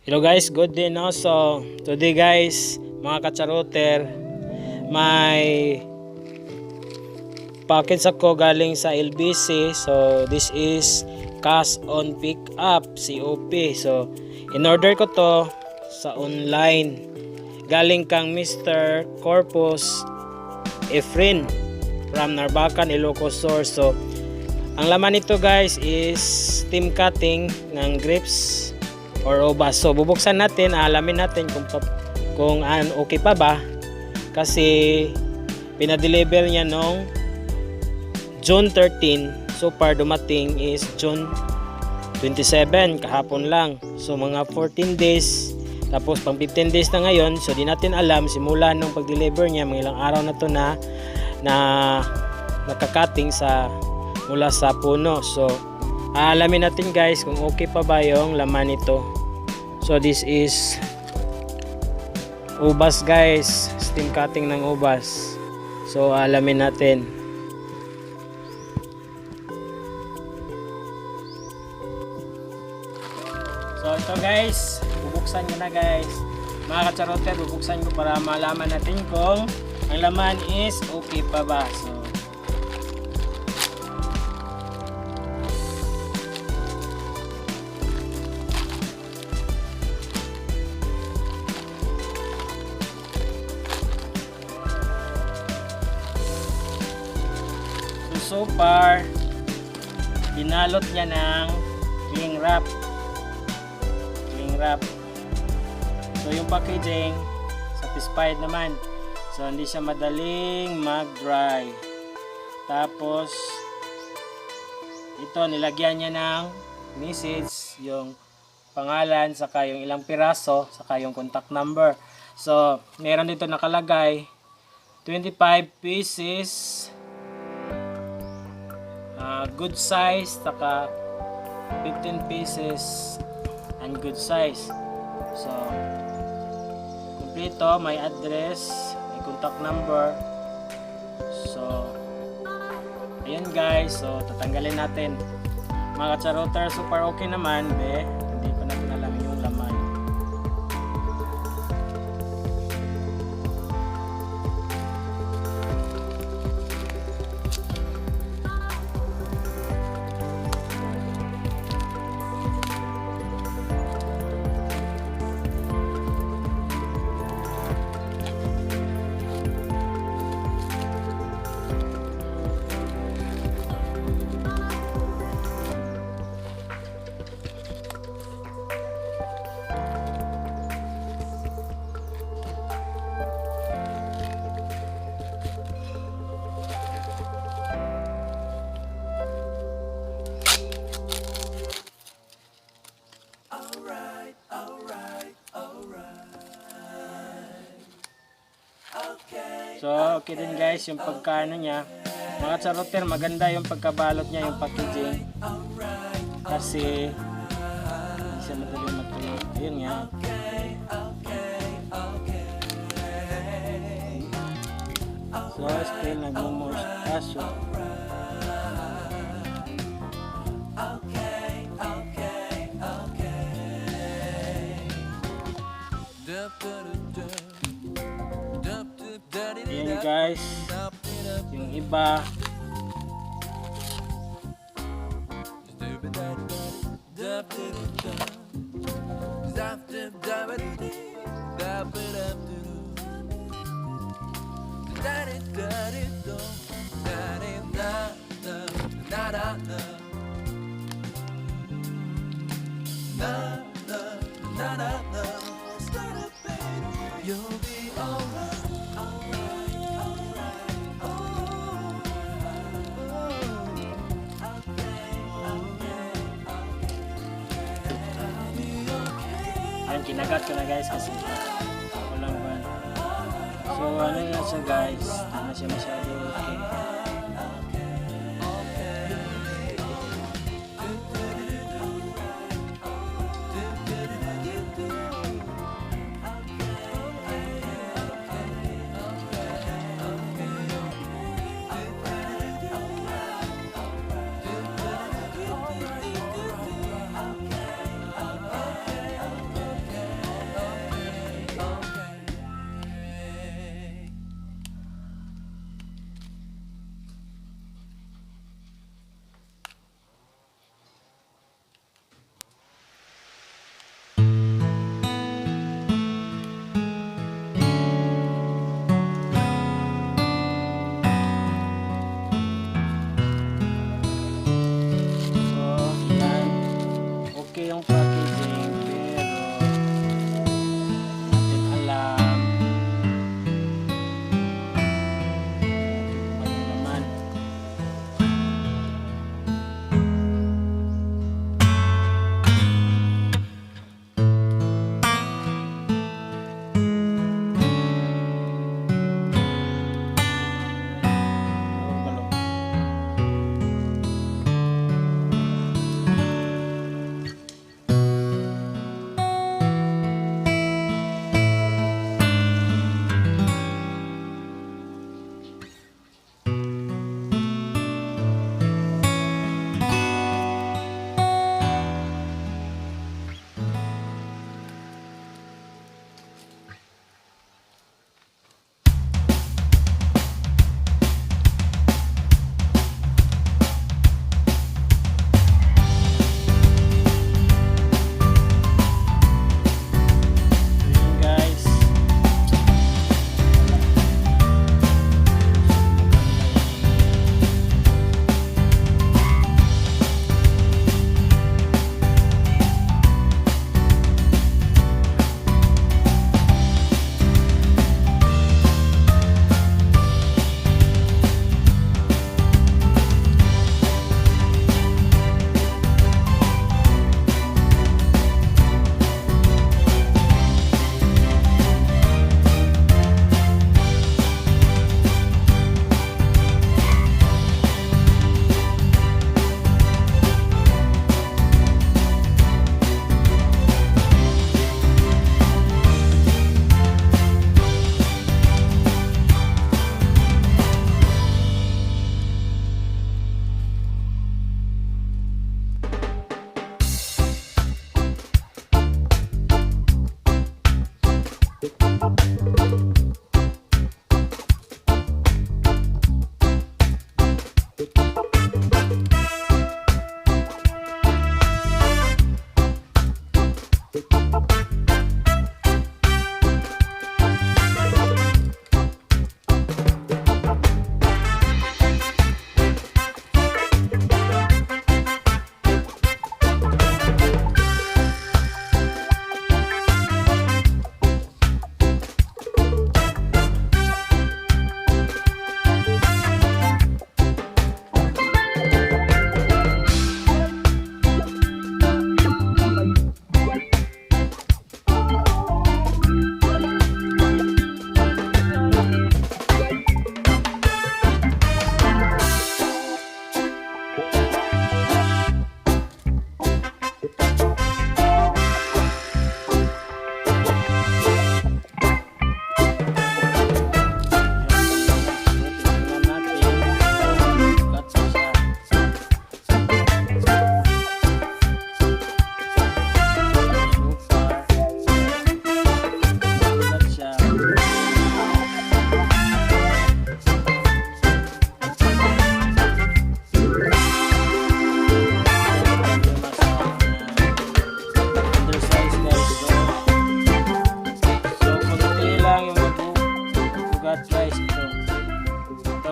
Hello guys, good day no. So today guys, mga kacharoter, may package ako galing sa LBC. So this is cash on pick up, COP. So in order ko to sa online. Galing kang Mr. Corpus Efrin from Narbacan, Ilocos Sur. So ang laman nito guys is steam cutting ng grapes or ubas. So bubuksan natin, alamin natin kung okay pa ba, kasi pinadeliver niya nung June 13. So far dumating is June 27, kahapon lang. So mga 14 days, tapos pang 15 days na ngayon. So di natin alam simula nung pag-deliver niya, mga ilang araw na to na nakakating sa mula sa puno. So alamin natin guys kung okay pa ba yung laman nito. So this is ubas guys, steam cutting ng ubas. So alamin natin. So ito guys, bubuksan ko na guys. Mga kacharoter, bubuksan ko para malaman natin kung ang laman is okay pa ba. So far, binalot niya ng cling wrap. So yung packaging satisfied naman. So hindi siya madaling mag-dry. Tapos ito, nilagyan niya ng message, yung pangalan, saka yung ilang piraso, saka yung contact number. So meron dito nakalagay 25 pieces, good size, saka 15 pieces and good size. So kompleto, may address, may contact number. So ayun guys, so tatanggalin natin. Mga kacharoter, super okay naman be. Hindi ko natin alam yung laman. So okay din guys yung pagkaano niya. Mga charoter, maganda yung pagkabalot niya, yung packaging. Kasi hindi siya madali matulog. Ayun nga. So still nag-mumos kaso. Ayan guys, yung iba kinagat ko na guys kasi walang ban. So ano na siya guys, hindi na siya masyado okay.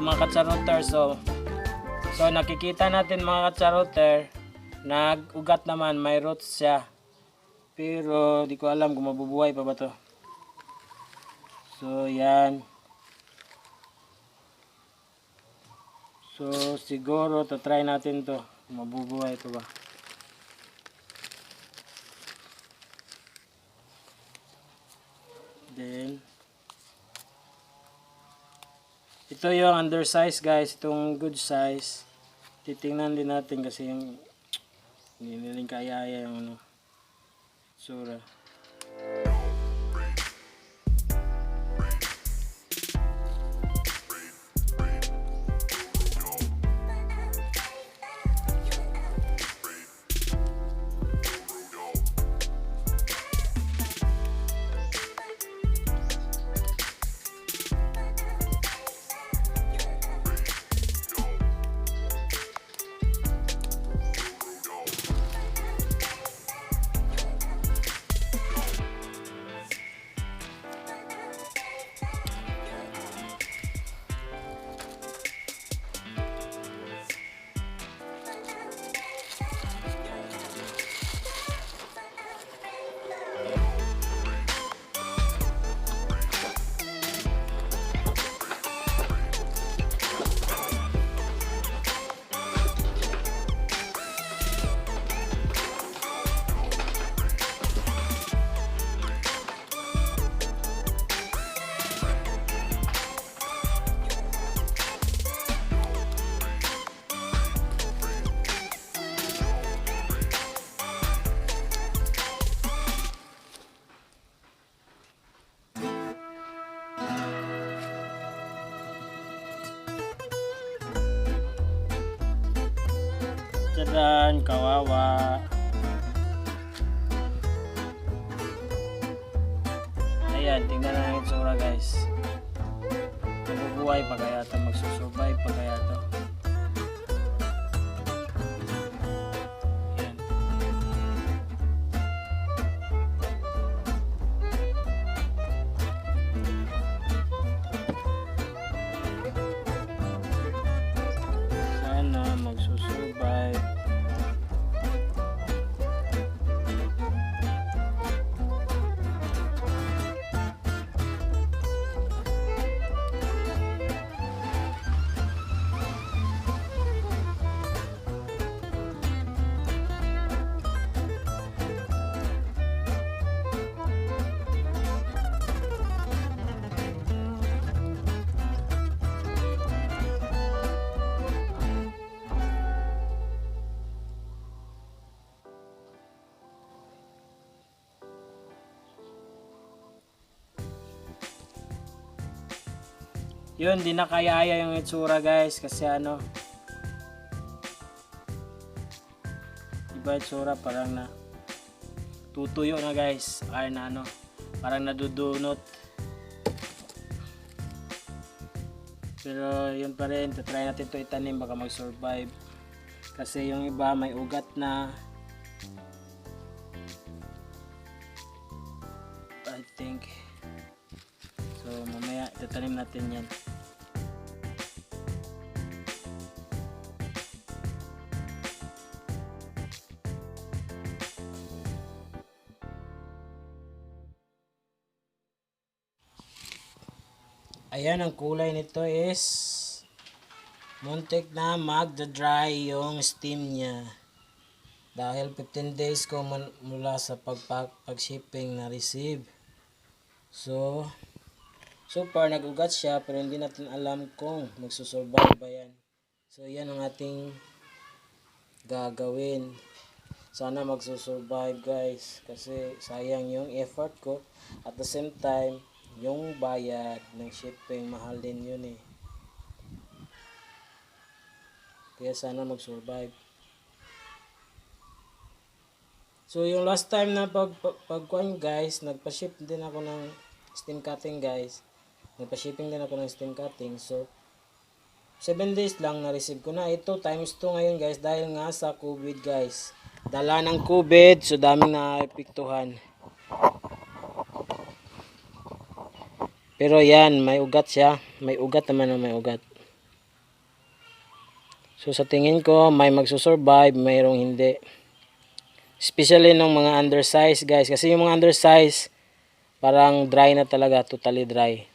Mga katsaroter, so nakikita natin mga katsaroter, nag-ugat naman, may roots siya, pero di ko alam kung mabubuhay pa ba to. So yan, so siguro try natin to, mabubuhay pa ba. Then ito yung undersize guys, itong good size. Titingnan din natin kasi yung hindi nilang kaya yung sura. Tadaan, kawawa. Ayan, tingnan na yung tsura guys. Mabubuhay pa kaya ito, magsusurvive pa kaya ito. Ayan. Sana magsusurvive. Yun, di na kaya yung itsura guys kasi ano, iba itsura, parang na tutuyo na guys, ay na ano, Parang nadudunot. Pero yun pa rin, try natin to itanim, baka mag-survive. Kasi yung iba may ugat na. I think. So mamaya tatanim natin yan. Ayan, ang kulay nito is muntik na magda-dry yung steam niya. Dahil 15 days ko mula sa pag-shipping na receive. So far nag-ugat siya pero hindi natin alam kung magsusurvive ba yan. So yan ang ating gagawin. Sana magsusurvive guys. Kasi sayang yung effort ko. At the same time, yung bayad ng shipping, mahal din yun eh. Kaya sana mag-survive. So yung last time na pagkuhan guys, nagpa-ship din ako ng steam cutting guys. Nagpa-shipping din ako ng steam cutting. So 7 days lang na-receive ko na. Ito times 2 ngayon guys dahil nga sa COVID guys. Dala ng COVID, so daming naepektuhan. Pero yan, may ugat siya. May ugat naman na may ugat. So sa tingin ko, may magsusurvive, mayroong hindi. Especially ng mga undersize guys. Kasi yung mga undersize, parang dry na talaga, totally dry.